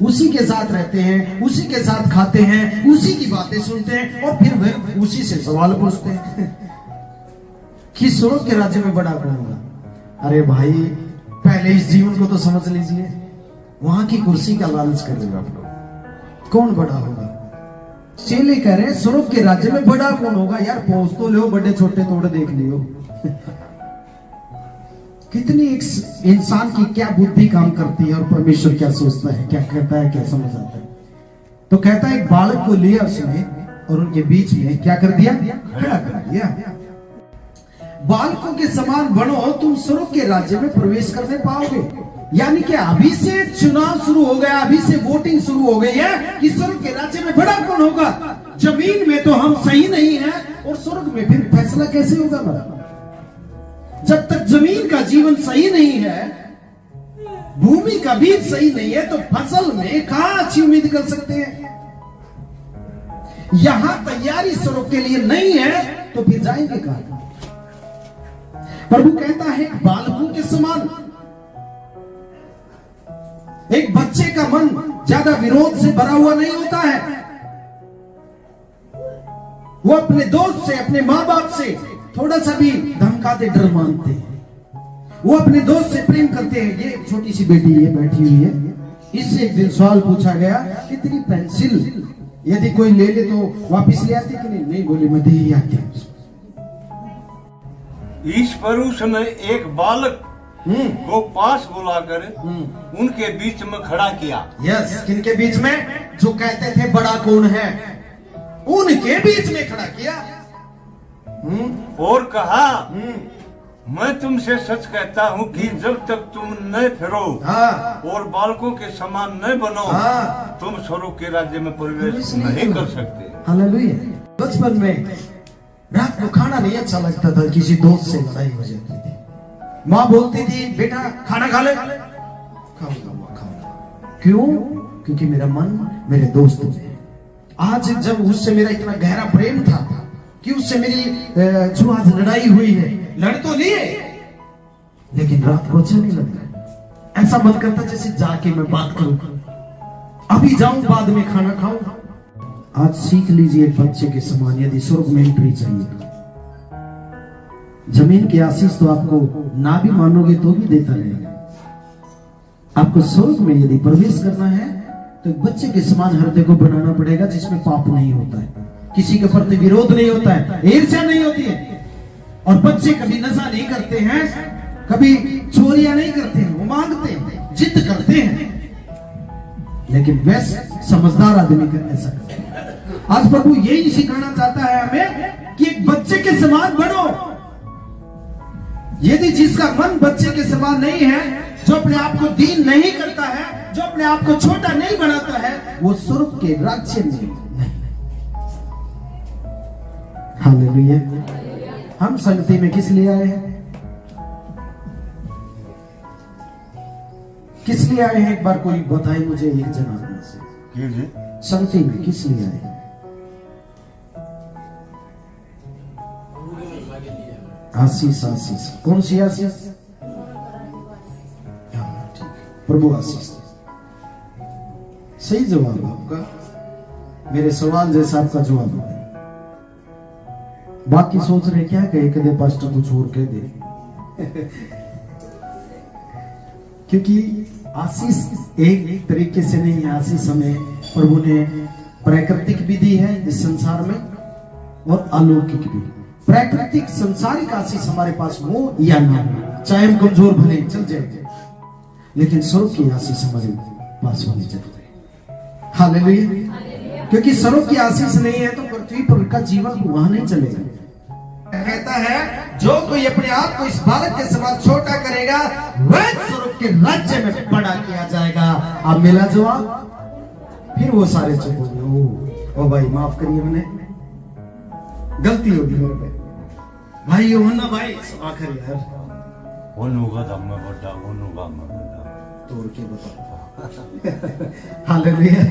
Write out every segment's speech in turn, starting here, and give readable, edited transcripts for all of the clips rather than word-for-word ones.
उसी के साथ रहते हैं, उसी के साथ खाते हैं, उसी की बातें सुनते हैं और फिर वह उसी से सवाल पूछते हैं कि स्वर्ग के राज्य में बड़ा कौन होगा। अरे भाई, पहले इस जीवन को तो समझ लीजिए। वहां की कुर्सी का लालच कर रहे हो आप लोग, कौन बड़ा होगा। चेले कह रहे हैं स्वर्ग के राज्य में बड़ा कौन होगा। यार पहुंच तो लो, बड़े छोटे तोड़े देख लियो। कितनी एक इंसान की क्या बुद्धि काम करती है और परमेश्वर क्या सोचता है, क्या कहता है, क्या समझ आता है। तो कहता है एक बालक को लिया उसने और उनके बीच में क्या कर दिया, खड़ा कर दिया। बालकों के समान बनो, तुम स्वर्ग के राज्य में प्रवेश करने पाओगे। यानी कि अभी से चुनाव शुरू हो गया, अभी से वोटिंग शुरू हो गई है कि स्वर्ग के राज्य में बड़ा कौन होगा। जमीन में तो हम सही नहीं है और स्वर्ग में फिर फैसला कैसे होगा हमारा। जब तक जमीन का जीवन सही नहीं है, भूमि का बीज सही नहीं है, तो फसल में कहां अच्छी उम्मीद कर सकते हैं। यहां तैयारी स्वर्ग के लिए नहीं है तो फिर जाएंगे कहां। प्रभु कहता है बालकों के समान। एक बच्चे का मन ज्यादा विरोध से भरा हुआ नहीं होता है। वो अपने दोस्त से, अपने माँ बाप से थोड़ा सा भी धमकाते डर मानते हैं। वो अपने दोस्त से प्रेम करते हैं। ये छोटी सी बेटी ये बैठी हुई है, इससे एक दिन सवाल पूछा गया कि तेरी पेंसिल यदि कोई ले ले तो वापस ले आती कि नहीं। नहीं बोली, मैं दे ही आती हूँ। इस पर उसने एक बालक को पास बुलाकर उनके बीच में खड़ा किया। यस, किनके बीच में? जो कहते थे बड़ा कौन है, उनके बीच में खड़ा किया और कहा, मैं तुमसे सच कहता हूँ कि जब तक तुम न फिरो और बालकों के समान न बनो, तुम स्वर्ग के राज्य में प्रवेश नहीं कर सकते। हालेलुया। बचपन में रात को खाना नहीं अच्छा लगता था, किसी दोस्त से लड़ाई हो जाती थी। माँ बोलती थी बेटा खाना खा ले। खाऊंगा। क्यों? क्योंकि मेरा मन मेरे दोस्त में। आज जब उससे मेरा इतना गहरा प्रेम था कि उससे मेरी जो आज लड़ाई हुई है, लड़ तो लिए लेकिन रात को अच्छा नहीं लगता। ऐसा मन करता जैसे जाके मैं बात करूं, अभी जाऊं बाद में खाना खाऊं। आज सीख लीजिए बच्चे के समान यदि स्वर्ग में एंट्री चाहिए। जमीन की आशीष तो आपको ना भी मानोगे तो भी देता रहेगा। आपको स्वर्ग में यदि प्रवेश करना है तो एक बच्चे के समान हृदय को बनाना पड़ेगा, जिसमें पाप नहीं होता है, किसी के प्रति विरोध नहीं होता है, ईर्ष्या नहीं होती है। और बच्चे कभी नशा नहीं करते हैं, कभी चोरियां नहीं करते हैं, वो मांगते हैं, जिद करते हैं। लेकिन वैसे समझदार आदमी कर ऐसा करते हैं। आज प्रभु यही सिखाना चाहता है हमें कि एक बच्चे के समान बनो। यदि जिसका मन बच्चे के समान नहीं है, जो अपने आप को दीन नहीं करता है, जो अपने आप को छोटा नहीं बनाता है, वो स्वर्ग के राज्य में नहीं। हालेलुया। हम संगति में किस लिए आए हैं? किस लिए आए हैं? एक बार कोई बताए मुझे, एक जनाब से। संगति में किस लिए आए हैं? आशीष। आशीष कौन सी आशीष? प्रभु आशीष। सही जवाब आपका। मेरे सवाल जैसा आपका जवाब है। बाकी सोच रहे क्या कहे, कदे पास्टर कुछ और कह दे। क्योंकि आशीष एक तरीके से नहीं है। आशीष हमें प्रभु ने प्राकृतिक भी दी है इस संसार में और अलौकिक भी। प्राकृतिक संसारिक आशीष हमारे पास हो या ना, चाहे हम कमजोर भले चल जाए, लेकिन स्वर्ग की आशीष हमारे पास होनी चाहिए। हालेलुया। क्योंकि स्वर्ग की आशीष नहीं है तो पृथ्वी पर का जीवन वहां नहीं चलेगा। कहता है जो कोई अपने आप को इस बालक के समान छोटा करेगा, वह स्वर्ग के राज्य में बड़ा किया जाएगा। अब मिला जवाब। फिर वो सारे चुप हो गए। ओ भाई माफ करिए, मैंने गलती होगी मेरे पे भाई। हो ना भाई, आखिर यार तोड़ के बता। हालेलुया।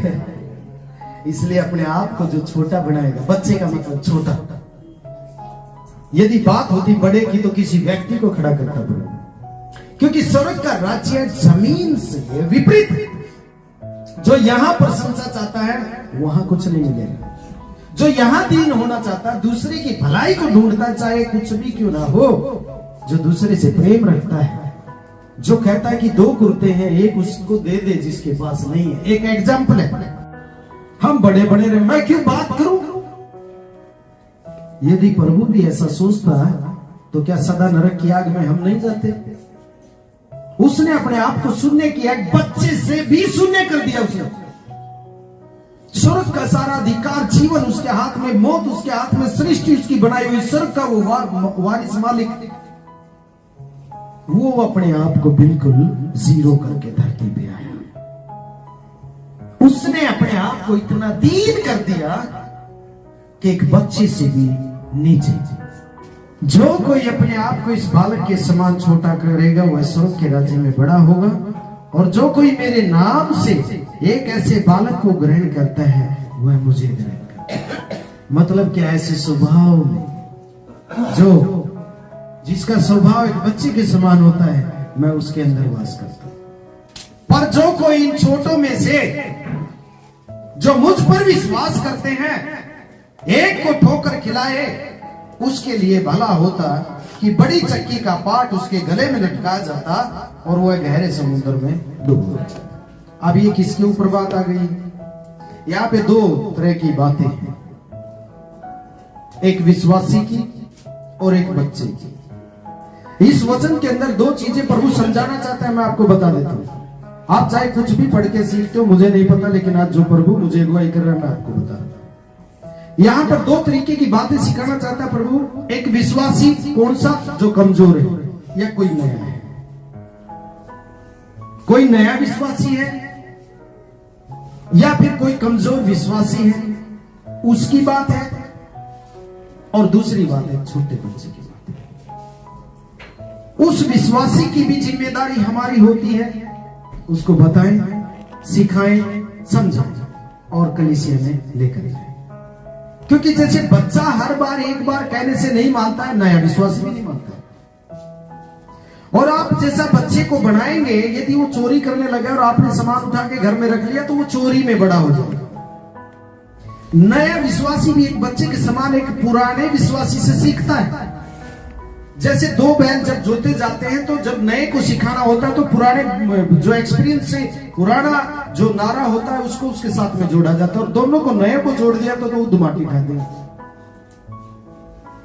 इसलिए अपने आप को जो छोटा बनाएगा, बच्चे का मतलब छोटा। यदि बात होती बड़े की तो किसी व्यक्ति को खड़ा करता पड़ेगा, क्योंकि स्वर्ग का राज्य जमीन से विपरीत। जो यहां प्रशंसा चाहता है वहां कुछ नहीं मिलेगा। जो यहां दीन होना चाहता है, दूसरे की भलाई को ढूंढता, चाहे कुछ भी क्यों ना हो, जो दूसरे से प्रेम रखता है, जो कहता है कि दो कुर्ते हैं, एक उसको दे दे जिसके पास नहीं है। एक एग्जाम्पल है, हम बड़े बड़े रहे, मैं क्यों बात करूं? यदि प्रभु भी ऐसा सोचता है तो क्या सदा नरक की आग में हम नहीं जाते? उसने अपने आप को शून्य किया, एक बच्चे से भी शून्य कर दिया उसने। स्वर्ग का सारा अधिकार, जीवन उसके हाथ में, मौत उसके हाथ में, सृष्टि उसकी बनाई हुई, स्वर्ग का वो वारिस मालिक, वो अपने आप को बिल्कुल जीरो करके धरती पे आया। उसने अपने आप को इतना दीन कर दिया कि एक बच्चे से भी नीचे। जो कोई अपने आप को इस बालक के समान छोटा करेगा वह स्वर्ग के राज्य में बड़ा होगा, और जो कोई मेरे नाम से एक ऐसे बालक को ग्रहण करता है वह मुझे ग्रहण करता है। मतलब क्या? ऐसे स्वभाव में जो जिसका स्वभाव एक बच्चे के समान होता है, मैं उसके अंदर वास करता हूं। पर जो कोई इन छोटों में से जो मुझ पर विश्वास करते हैं, एक को ठोकर खिलाए, उसके लिए भला होता कि बड़ी चक्की का पाट उसके गले में लटका जाता और वह गहरे समुद्र में डूब जाता। अब ये किसके ऊपर बात आ गई? यहाँ पे दो तरह की बातें हैं, एक विश्वासी की और एक बच्चे की। इस वचन के अंदर दो चीजें प्रभु समझाना चाहता है, मैं आपको बता देता हूं। आप चाहे कुछ भी पढ़ के सीखते हो, मुझे नहीं पता, लेकिन आज जो प्रभु मुझे अगुवाई कर रहा है मैं आपको बता रहा हूं। यहां पर दो तरीके की बातें सिखाना चाहता है प्रभु। एक विश्वासी, कौन सा? जो कमजोर है या कोई नया है। कोई नया विश्वासी है या फिर कोई कमजोर विश्वासी है, उसकी बात है। और दूसरी बात है छोटे बच्चे की बात है। उस विश्वासी की भी जिम्मेदारी हमारी होती है, उसको बताएं, सिखाएं, समझाएं और कलीसिया में लेकर जाएं। क्योंकि जैसे बच्चा हर बार एक बार कहने से नहीं मानता है, नया विश्वासी भी नहीं मानता है। और आप जैसा बच्चे को बनाएंगे, यदि वो चोरी करने लगे और आपने सामान उठा के घर में रख लिया तो वो चोरी में बड़ा हो जाएगा। नया विश्वासी भी एक बच्चे के समान एक पुराने विश्वासी से सीखता है। जैसे दो बैल जब जोते जाते हैं तो जब नए को सिखाना होता है तो पुराने जो एक्सपीरियंस से पुराना जो नारा होता है उसको उसके साथ में जोड़ा जाता है, और दोनों को नए को जोड़ दिया तो वो दुमाटी खा देंगे।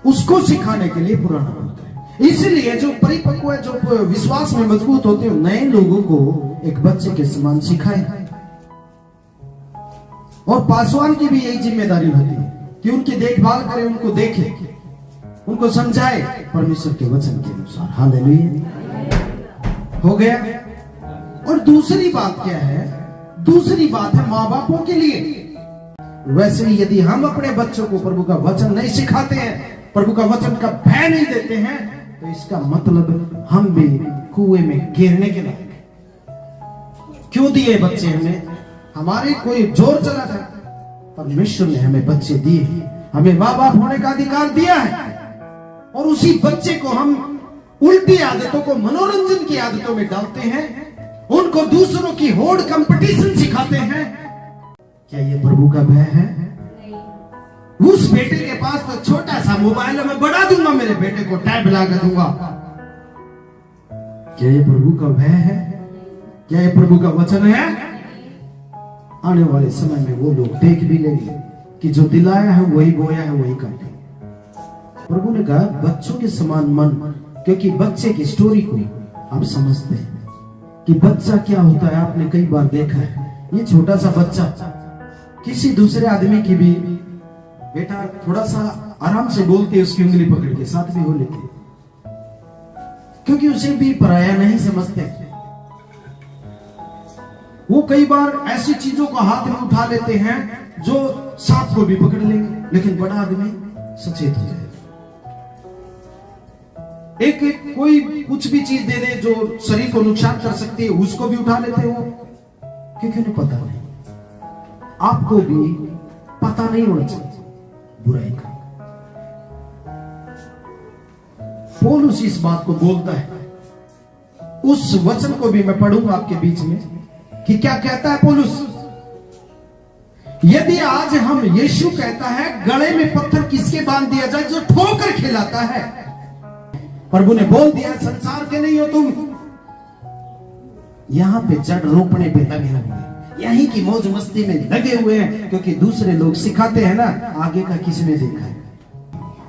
उसको सिखाने के लिए पुराना होता है। इसलिए जो परिपक्व है, जो विश्वास में मजबूत होते हैं, नए लोगों को एक बच्चे के समान सिखाए। और पासवान की भी यही जिम्मेदारी होती है कि उनकी देखभाल करे, उनको देखे, उनको समझाए परमेश्वर के वचन के अनुसार। हालेलुया। हो गया। और दूसरी बात क्या है? दूसरी बात है माँ बापों के लिए। वैसे ही यदि हम अपने बच्चों को प्रभु का वचन नहीं सिखाते हैं, प्रभु का वचन का भय नहीं देते हैं, तो इसका मतलब हम भी कुएं में गिरने के लायक हैं। क्यों दिए बच्चे हमें? हमारे कोई जोर चला था? परमेश्वर ने हमें बच्चे दिए, हमें माँ बाप होने का अधिकार दिया है। और उसी बच्चे को हम उल्टी आदतों को मनोरंजन की आदतों में डालते हैं, उनको दूसरों की होड़ कंपटीशन सिखाते हैं। क्या ये प्रभु का भय है? उस बेटे के पास तो छोटा सा मोबाइल है, मैं बढ़ा दूंगा, मेरे बेटे को टैब लगा दूंगा। क्या ये प्रभु का भय है? क्या ये प्रभु का वचन है? आने वाले समय में वो लोग देख भी लेंगे कि जो दिलाया है वही बोया है वही काटे। प्रभु ने कहा बच्चों के समान मन, क्योंकि बच्चे की स्टोरी को आप समझते हैं कि बच्चा क्या होता है। आपने कई बार देखा है, ये छोटा सा बच्चा किसी दूसरे आदमी की भी बेटा थोड़ा सा आराम से बोलते है, उसकी उंगली पकड़ के साथ भी हो लेते, क्योंकि उसे भी पराया नहीं समझते। वो कई बार ऐसी चीजों को हाथ में उठा लेते हैं जो सांप को भी पकड़ लेंगे, लेकिन बड़ा आदमी सचेत हो जाए। एक कोई कुछ भी चीज दे दे जो शरीर को नुकसान कर सकती है, उसको भी उठा लेते हो, क्योंकि उन्हें पता नहीं। आपको भी पता नहीं होना चाहिए बुराई का। पौलुस इस बात को बोलता है, उस वचन को भी मैं पढ़ूंगा आपके बीच में कि क्या कहता है पौलुस। यदि आज हम, यीशु कहता है गले में पत्थर किसके बांध दिया जाए? जो ठोकर खिलाता है। प्रभु ने बोल दिया संसार के नहीं हो तुम, यहां पे जड़ रोपने पे लगे हुए, यहीं की मौज मस्ती में लगे हुए हैं, क्योंकि दूसरे लोग सिखाते हैं ना, आगे का किसने देखा है?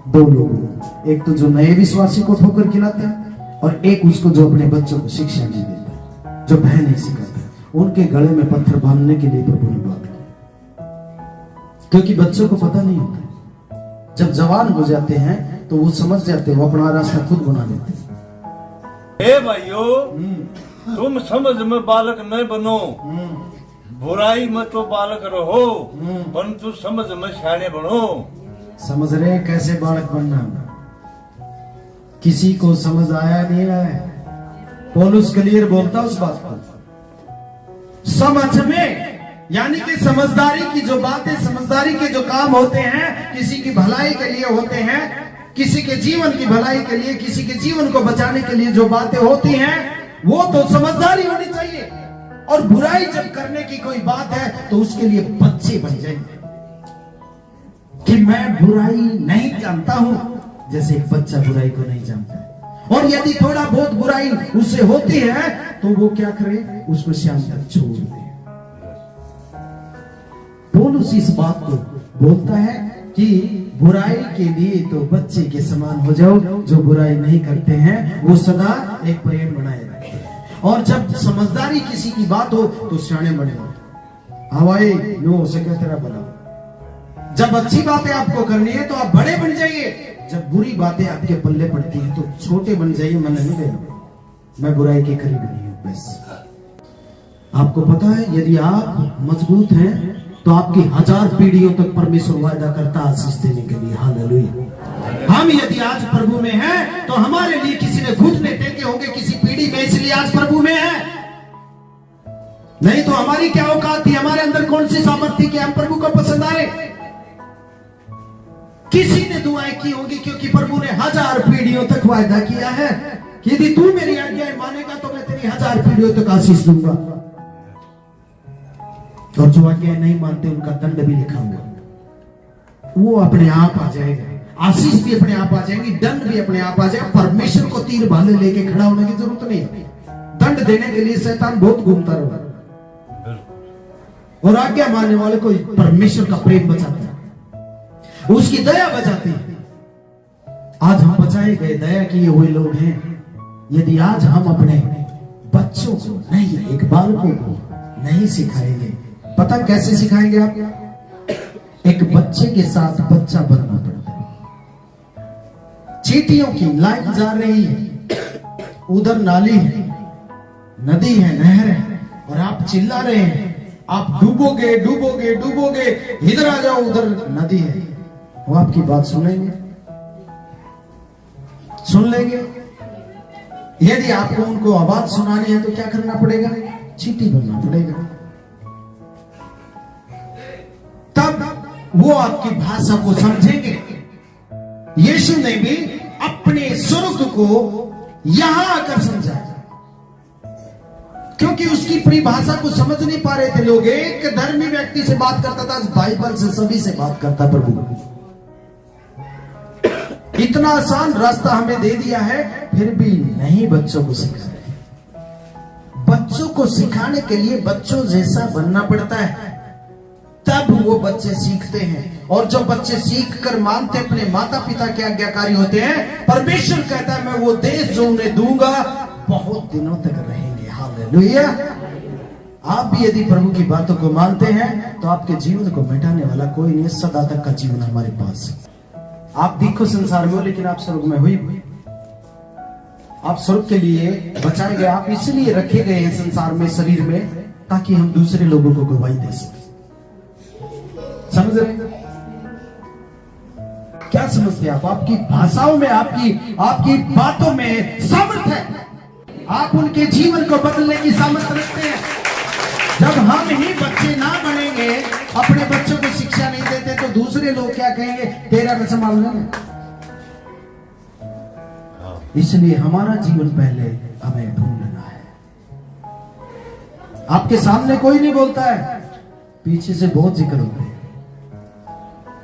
दो लोग, एक तो जो नए विश्वासी को ठोकर खिलाता है और एक उसको जो अपने बच्चों को शिक्षा नहीं देता, जो बहन नहीं सिखाता। उनके गले में पत्थर बांधने के लिए प्रभु ने बात की, क्योंकि बच्चों को पता नहीं होता। जब जवान हो जाते हैं तो वो समझ जाते हैं, वो अपना रास्ता खुद बना लेते हैं। हे भाइयों, तुम समझ में बालक न बनो, बुराई में तो बालक रहो, परंतु समझ में सियाने बनो। समझ रहे हैं कैसे बालक बनना? किसी को समझ आया नहीं आया? पौलुस क्लियर बोलता उस बात को। समझ में, यानी कि समझदारी की जो बातें, समझदारी के जो काम होते हैं, किसी की भलाई के लिए होते हैं, किसी के जीवन की भलाई के लिए, किसी के जीवन को बचाने के लिए जो बातें होती हैं, वो तो समझदारी होनी चाहिए। और बुराई जब करने की कोई बात है तो उसके लिए बच्चे बन जाएंगे कि मैं बुराई नहीं जानता हूं, जैसे एक बच्चा बुराई को नहीं जानता है। और यदि थोड़ा बहुत बुराई उससे होती है तो वो क्या करे? उसको शाम तक छोड़ दे। पौलुस इस बात को बोलता है कि बुराई के लिए तो बच्चे के समान हो जाओ, जो बुराई नहीं करते हैं वो सदा एक प्रेम बनाए रखते हैं। और जब समझदारी किसी की बात हो तो सियाने बने, हवाई नो हो सके तेरा बनाओ। जब अच्छी बातें आपको करनी है तो आप बड़े बन जाइए, जब बुरी बातें आपके पल्ले पड़ती हैं तो छोटे बन जाइए। मन नहीं देना, मैं बुराई के करीब नहीं हूं। बस आपको पता है, यदि आप मजबूत हैं तो आपकी 1000 पीढ़ियों तक परमेश्वर वायदा करता आशीष देने के लिए। हालेलुया। हम यदि आज प्रभु में हैं तो हमारे लिए किसी ने घुटने टेके होंगे किसी पीढ़ी में, इसलिए आज प्रभु में है। नहीं तो हमारी क्या औकात थी, हमारे अंदर कौन सी सामर्थ्य कि हम प्रभु को पसंद आए? किसी ने दुआएं की होंगी, क्योंकि प्रभु ने 1000 पीढ़ियों तक वायदा किया है कि यदि तू मेरी आज्ञाएं मानेगा तो मैं तेरी 1000 पीढ़ियों तक आशीष दूंगा। और जो आज्ञाएं नहीं मानते उनका दंड भी लिखा हुआ, वो अपने आप आ जाएगा। आशीष भी अपने आप आ जाएगी, दंड भी अपने आप आ जाएगा। परमेश्वर को तीर भाले लेके खड़ा होने की जरूरत नहीं है। दंड देने के लिए शैतान बहुत घूमता रहा, और आज्ञा मानने वाले को परमेश्वर का प्रेम बचाता है, उसकी दया बचाती है। आज हम बचाए गए, दया किए हुए लोग हैं। यदि आज हम अपने बच्चों को नहीं, एक बालकों को नहीं सिखाएंगे, पता कैसे सिखाएंगे आप? एक बच्चे के साथ बच्चा बनना पड़ता है। चींटियों की लाइन जा रही है, उधर नाली है, नदी है, नहर है, और आप चिल्ला रहे हैं आप डूबोगे डूबोगे डूबोगे, इधर आ जाओ, उधर नदी है। वो आपकी बात सुनेंगे? सुन लेंगे? यदि आपको उनको आवाज सुनानी है तो क्या करना पड़ेगा? चींटी बनना पड़ेगा, तब वो आपकी भाषा को समझेंगे। यीशु ने भी अपने स्वर्ग को यहां आकर समझाया, क्योंकि उसकी परिभाषा को समझ नहीं पा रहे थे लोग। एक धर्मी व्यक्ति से बात करता था, बाइबल से सभी से बात करता। प्रभु इतना आसान रास्ता हमें दे दिया है, फिर भी नहीं बच्चों को सिखा रहे। बच्चों को सिखाने के लिए बच्चों जैसा बनना पड़ता है, तब वो बच्चे सीखते हैं। और जो बच्चे सीख कर मानते अपने माता पिता के आज्ञाकारी होते हैं, परमेश्वर कहता है मैं वो देश जो उन्हें दूंगा बहुत दिनों तक रहेंगे। हालेलुया। आप भी यदि प्रभु की बातों को मानते हैं तो आपके जीवन को मिटाने वाला कोई नहीं, सदा तक का जीवन हमारे पास है। आप दिखो संसार में हो, लेकिन आप स्वर्ग में हुई। आप स्वर्ग के लिए बचाए गए, आप इसलिए रखे गए हैं संसार में, शरीर में, ताकि हम दूसरे लोगों को गवाही दे सकें। समझ रहे? क्या समझते आप? आपकी भाषाओं में, आपकी बातों में सामर्थ है। आप उनके जीवन को बदलने की सामर्थ्य रखते हैं। जब हम ही बच्चे ना बनेंगे, अपने बच्चों को शिक्षा नहीं देते, तो दूसरे लोग क्या कहेंगे? तेरा न संभाल लेना। इसलिए हमारा जीवन पहले हमें ढूंढना है। आपके सामने कोई नहीं बोलता है पीछे से बहुत जिक्र होता है,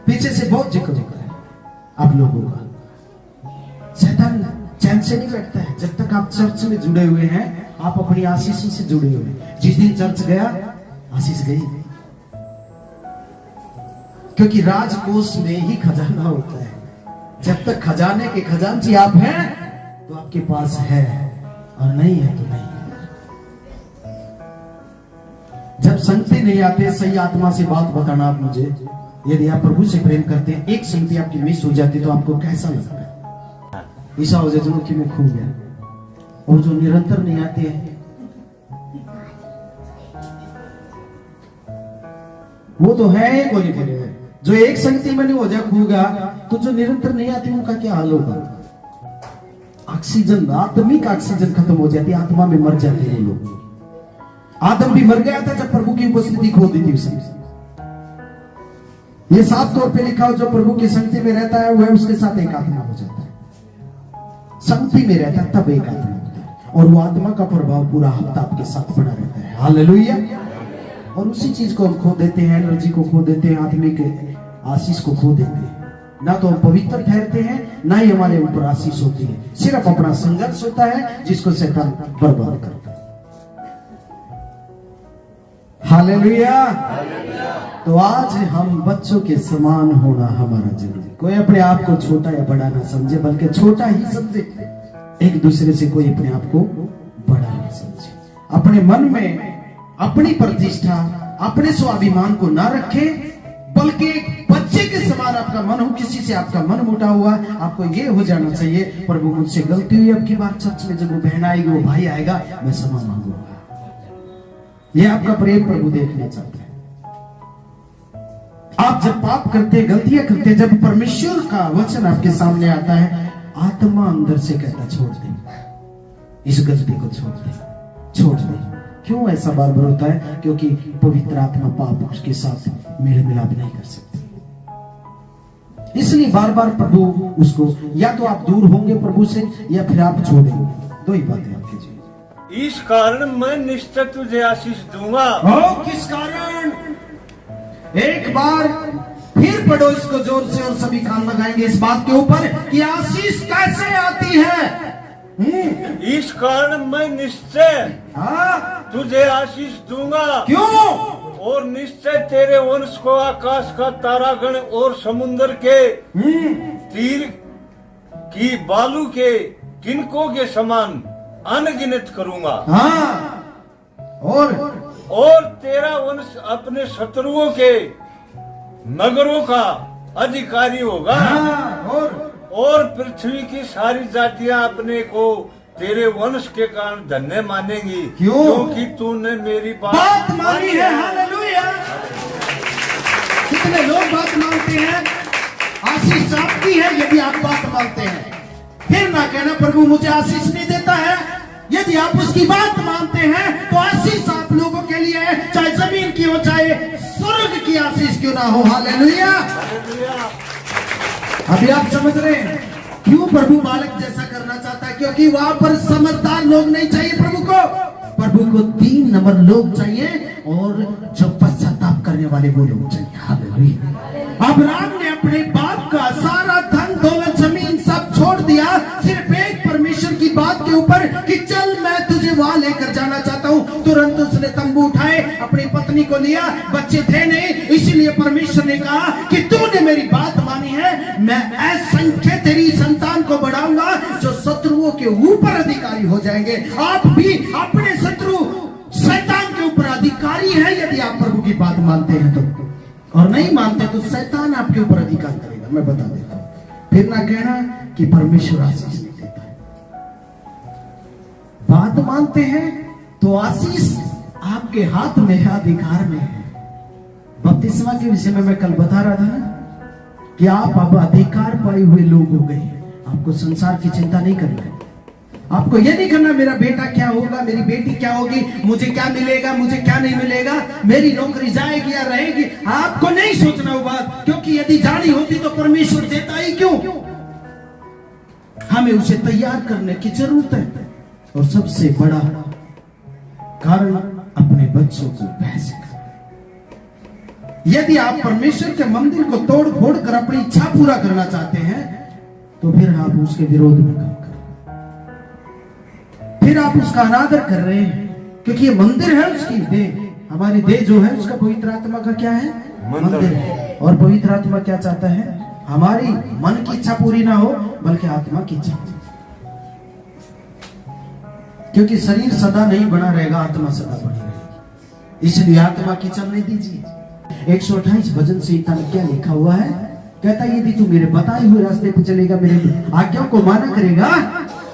पीछे से बहुत जिक्र होता है आप लोगों का। शैतान चैन से नहीं बैठता है जब तक आप चर्च में जुड़े हुए हैं, आप अपनी आशीषों से जुड़े हुए हैं। जिस दिन चर्च गया, आशीष गई, क्योंकि राजकोष में ही खजाना होता है। जब तक खजाने के खजांची आप हैं तो आपके पास है, और नहीं है तो नहीं है। जब संगति नहीं आते, सही आत्मा से बात बताना आप मुझे। यदि आप प्रभु से प्रेम करते हैं, एक संगति आपकी मिस हो जाती तो आपको कैसा लगता है? ईसा हो जाए कि मैं खो गया। और जो निरंतर नहीं आते हैं, वो तो है ही कोई नहीं। जो एक संगति में नहीं हो जाए खो गया, तो जो निरंतर नहीं आती उनका क्या हाल होगा? ऑक्सीजन, आत्मिक ऑक्सीजन खत्म हो जाती है, आत्मा में मर जाते हैं लोग। आदम भी मर गया था जब प्रभु की उपस्थिति खो दी थी उसने। ये साफ तौर पे लिखा हो, जो प्रभु की संगति में रहता है वह उसके साथ एक आत्मा हो जाता है। संगति में रहता है तब एक आत्मा होता है, और वो आत्मा का प्रभाव पूरा हफ्ता आपके साथ बना रहता है। हालेलुया। और उसी चीज को हम खो देते हैं, एनर्जी को खो देते हैं, आत्मिक आशीष को खो देते हैं। ना तो हम पवित्र ठहरते हैं, ना ही हमारे ऊपर आशीष होती है। सिर्फ अपना संघर्ष होता है जिसको शैतान बर्बाद करता है। हालेलुया। तो आज हम बच्चों के समान होना हमारा जरूरी। कोई अपने आप को छोटा या बड़ा ना समझे, बल्कि छोटा ही समझे। एक दूसरे से कोई अपने आप को बड़ा ना समझे। अपने मन में अपनी प्रतिष्ठा, अपने स्वाभिमान को ना रखे, बल्कि एक बच्चे के समान आपका मन हो। किसी से आपका मन मुटा हुआ, आपको ये हो जाना चाहिए, प्रभु मुझसे गलती हुई, अब की बार चर्च में जब वो बहन आएगी, वो भाई आएगा, मैं क्षमा मांगूंगा। ये आपका प्रेम प्रभु देखना चाहता है। आप जब पाप करते, गलतियां करते, जब परमेश्वर का वचन आपके सामने आता है, आत्मा अंदर से कहता छोड़ दे, इस गलती को छोड़ दे, छोड़ दे। क्यों ऐसा बार बार होता है? क्योंकि पवित्र आत्मा पाप उसके साथ मेल मिलाप नहीं कर सकती। इसलिए बार बार प्रभु उसको, या तो आप दूर होंगे प्रभु से, या फिर आप छोड़ेंगे। दो ही बातें आप कीजिए। इस कारण मैं निश्चय तुझे आशीष दूंगा। किस कारण? एक बार फिर पढ़ो इसको जोर से, और सभी कान लगाएंगे इस बात के ऊपर कि आशीष कैसे आती है। इस कारण मैं निश्चय तुझे आशीष दूंगा। क्यों? और निश्चय तेरे वंश को आकाश का तारागण और समुद्र के तीर की बालू के किनकों के समान अनगिनत करूंगा। और तेरा वंश अपने शत्रुओं के नगरों का अधिकारी होगा। और पृथ्वी की सारी जातियां अपने को तेरे वंश के कारण धन्य मानेंगी। क्योंकि तूने मेरी बात मानी है। हालेलुया। कितने लोग बात मानते हैं? आशीष आपकी है यदि आप बात मानते हैं। फिर ना कहना प्रभु मुझे आशीष नहीं देता है। यदि आप उसकी बात मानते हैं तो आशीष आप लोगों के लिए है, चाहे जमीन की हो, चाहे स्वर्ग की आशीष क्यों ना हो। हालेलुया। अभी आप समझ रहे हैं क्यों प्रभु बालक जैसा करना चाहता है? क्योंकि वहां पर समझदार लोग नहीं चाहिए प्रभु को। प्रभु को 3 नंबर लोग चाहिए, और जो पश्चाताप करने वाले वो लोग चाहिए। हालेलुया। अब्राहम ने अपने बाप का सारा धन दौलत जमीन सब छोड़ दिया, सिर्फ एक परमेश्वर की बात के ऊपर कि चल मैं तुझे वहां लेकर जाना चाहता हूँ। तुरंत उसने तंबू उठाए, अपनी पत्नी को लिया, बच्चे थे नहीं, इसलिए परमेश्वर ने कहा कि तूने मेरी बात मानी है, मैं असंख्य तेरी संतान को बढ़ाऊंगा जो शत्रुओं के ऊपर अधिकारी हो जाएंगे। आप भी अपने शत्रु शैतान के ऊपर अधिकारी है यदि आप प्रभु की बात मानते हैं तो, और नहीं मानते तो शैतान आपके ऊपर अधिकार करेगा। मैं बता देता हूं। फिर ना कहना कि परमेश्वर आशीष नहीं देता है। बात मानते हैं तो आशीष आपके हाथ में है, अधिकार में है। बपतिस्मा के विषय में मैं कल बता रहा था ना कि आप अब अधिकार पाए हुए लोग हो गए। आपको संसार की चिंता नहीं करना है। आपको यह नहीं करना मेरा बेटा क्या होगा, मेरी बेटी क्या होगी, मुझे क्या मिलेगा, मुझे क्या नहीं मिलेगा, मेरी नौकरी जाएगी या रहेगी। आपको नहीं सोचना वो बात, क्योंकि यदि जानी होती तो परमेश्वर देता ही क्यों। हमें उसे तैयार करने की जरूरत है। और सबसे बड़ा कारण अपने बच्चों को पैसे का। यदि आप परमेश्वर के मंदिर को तोड़ फोड़ कर अपनी इच्छा पूरा करना चाहते हैं तो फिर आप उसके विरोध में काम कर, फिर आप उसका अनादर कर रहे हैं, क्योंकि ये मंदिर है उसकी देह। हमारी देह जो है उसका पवित्र आत्मा का क्या है? मंदिर है। और पवित्र आत्मा क्या चाहता है? हमारी मन की इच्छा पूरी ना हो बल्कि आत्मा की इच्छा, क्योंकि शरीर सदा नहीं बना रहेगा, आत्मा सदा बनी रहेगी। इसलिए आत्मा की चलने दीजिए। 128 भजन संहिता में क्या लिखा हुआ है? कहता है यदि तू मेरे बताए हुए रास्ते पे चलेगा, मेरे आज्ञाओं को माना करेगा,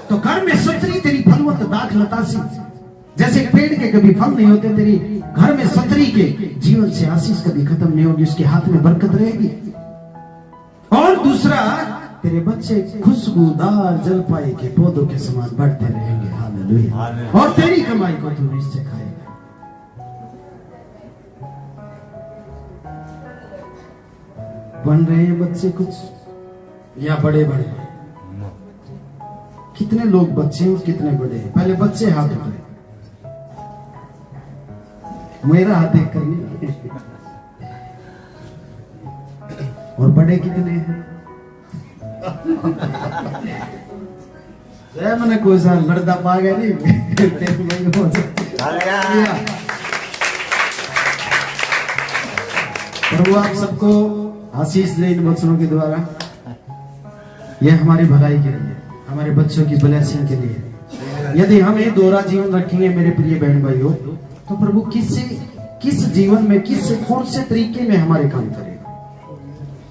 तो घर में सतरी तेरी फलवत दाख लता सी, जैसे पेड़ के कभी फल नहीं होते, तेरी घर में सतरी के जीवन से आशीष कभी खत्म नहीं होगी, उसके हाथ में बरकत रहेगी। और दूसरा, तेरे बच्चे खुशबूदार जलपाई के पौधों के समान बढ़ते रहेंगे। हालेलुया। और तेरी कमाई को तू निश्चय खाएगा। बन रहे हैं बच्चे कुछ या बड़े बड़े? कितने लोग बच्चे हैं, कितने बड़े हैं? पहले बच्चे हाथ उठाए, मेरा हाथ देख कर नहीं। और बड़े कितने हैं? मैंने कोई सा लड़दा पा गया नहीं। प्रभु आप सबको आशीष दे इन वचनों के द्वारा। यह हमारी भलाई के लिए, हमारे बच्चों की ब्लेसिंग के लिए। यदि हम ये दोहरा जीवन रखेंगे मेरे प्रिय बहन भाइयों, तो प्रभु किस जीवन में कौन से तरीके में हमारे काम करेगा।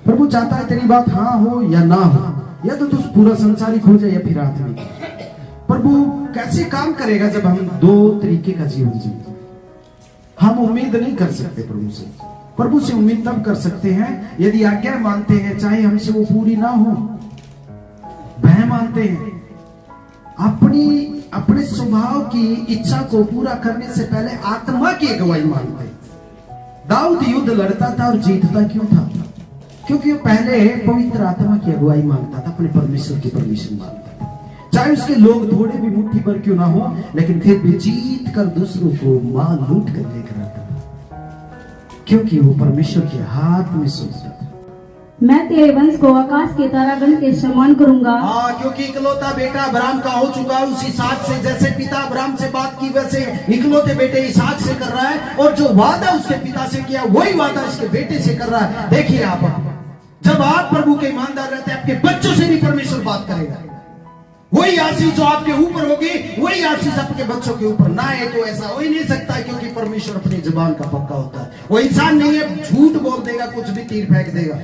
प्रभु चाहता है तेरी बात हाँ हो या ना हो, या तो तू पूरा संसारिक हो जाए या फिर आत्मिक। प्रभु कैसे काम करेगा जब हम दो तरीके का जीवन जीते? हम उम्मीद नहीं कर सकते प्रभु से। प्रभु से उम्मीद तब कर सकते हैं यदि आज्ञा मानते हैं, चाहे हमसे वो पूरी ना हो। वह मानते हैं अपने स्वभाव की इच्छा को पूरा करने से पहले आत्मा की अगुवाई मानते हैं। दाऊद युद्ध लड़ता था और जीतता क्यों था? क्योंकि वो पहले पवित्र आत्मा की अगुवाई मांगता था, अपने परमेश्वर की परमिशन मांगता था। चाहे उसके लोग थोड़े भी मुट्ठी भर क्यों ना हो, लेकिन फिर भी जीत कर दूसरों को माल लूट कर लेकर आता था, क्योंकि वो परमेश्वर के हाथ में सोचता था। मैं तेरे वंश को आकाश के तारागण के समान करूंगा। हाँ, क्योंकि इकलौता बेटा अब्राहम का हो चुका है, उस इसहाक से, जैसे पिता अब्राहम से बात की वैसे इकलौते बेटे इसहाक से कर रहा है, और जो वादा उसके पिता से किया वही वादा इसके बेटे से कर रहा है। देखिए आप, जब आप प्रभु के ईमानदार रहते हैं, आपके बच्चों से भी परमेश्वर बात करेगा। वही आशीष जो आपके ऊपर होगी, वही आशीष आपके बच्चों के ऊपर ना है तो ऐसा हो ही नहीं सकता, क्योंकि परमेश्वर अपनी जुबान का पक्का होता है। वो इंसान नहीं है झूठ बोल देगा, कुछ भी तीर फेंक देगा।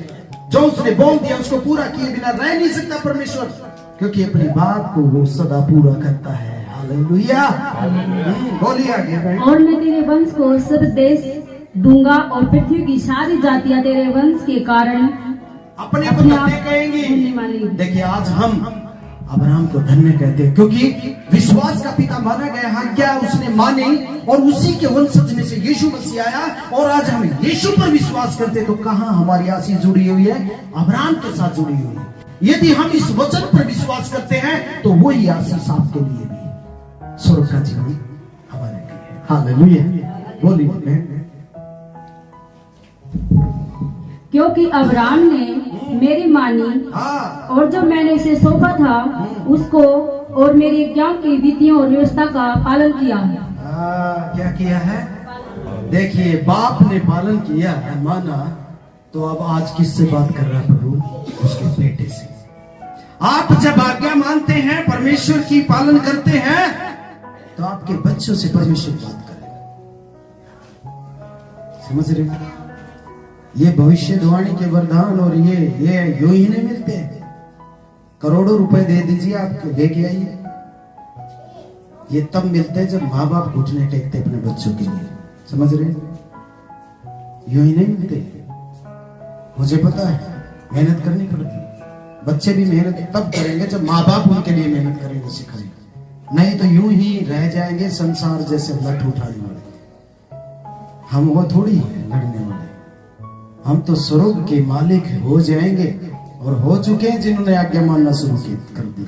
जो उसने बोल दिया उसको पूरा किए बिना रह नहीं सकता परमेश्वर, क्योंकि अपनी बात को वो सदा पूरा करता है। हालेलुया। बोलिए आगे। और मैं तेरे वंश को सब देश दूंगा और पृथ्वी की सारी जातियां तेरे वंश के कारण अपने को धन्य कहेंगी। देखिए आज हम अब्राहम को धन्य कहते हैं, क्योंकि विश्वास का पिता माना गया। आज्ञा उसने मानी और उसी के वंशज में से यीशु मसीह आया, और आज हम यीशु पर विश्वास करते तो कहां हमारी आशीष जुड़ी हुई है? अब्राहम के साथ जुड़ी हुई है। यदि हम इस वचन पर विश्वास करते हैं तो वही आशीष आपके लिए भी, स्वर्ग का जीवन हमारे लिए। हालेलुया। बोलिए। क्योंकि अब्राहम ने मेरी मानी, और जब मैंने इसे सौंपा था उसको, और मेरी आज्ञाओं की विधियों और व्यवस्था का पालन किया। क्या किया है? देखिए, बाप ने पालन किया है, माना, तो अब आज किससे बात कर रहा है प्रभु? उसके बेटे से। आप जब आज्ञा मानते हैं, परमेश्वर की पालन करते हैं, तो आपके बच्चों से परमेश्वर बात करेगा। समझ रहे? ये भविष्यवाणी के वरदान और ये यूं ही नहीं मिलते। करोड़ों रुपए दे दीजिए, आप लेके आइए। ये तब मिलते हैं जब माँ बाप घुटने टेकते अपने बच्चों के लिए। समझ रहे? यूं ही नहीं मिलते। मुझे पता है, मेहनत करनी पड़ती। बच्चे भी मेहनत तब करेंगे जब माँ बाप उनके लिए मेहनत करेंगे, सिखाएंगे। नहीं तो यूं ही रह जाएंगे संसार जैसे लठ उठाने वाले। हम वो थोड़ी है लड़ने वाले, हम तो स्वर्ग के मालिक हो जाएंगे, और हो चुके हैं जिन्होंने आज्ञा मानना शुरू कर दी।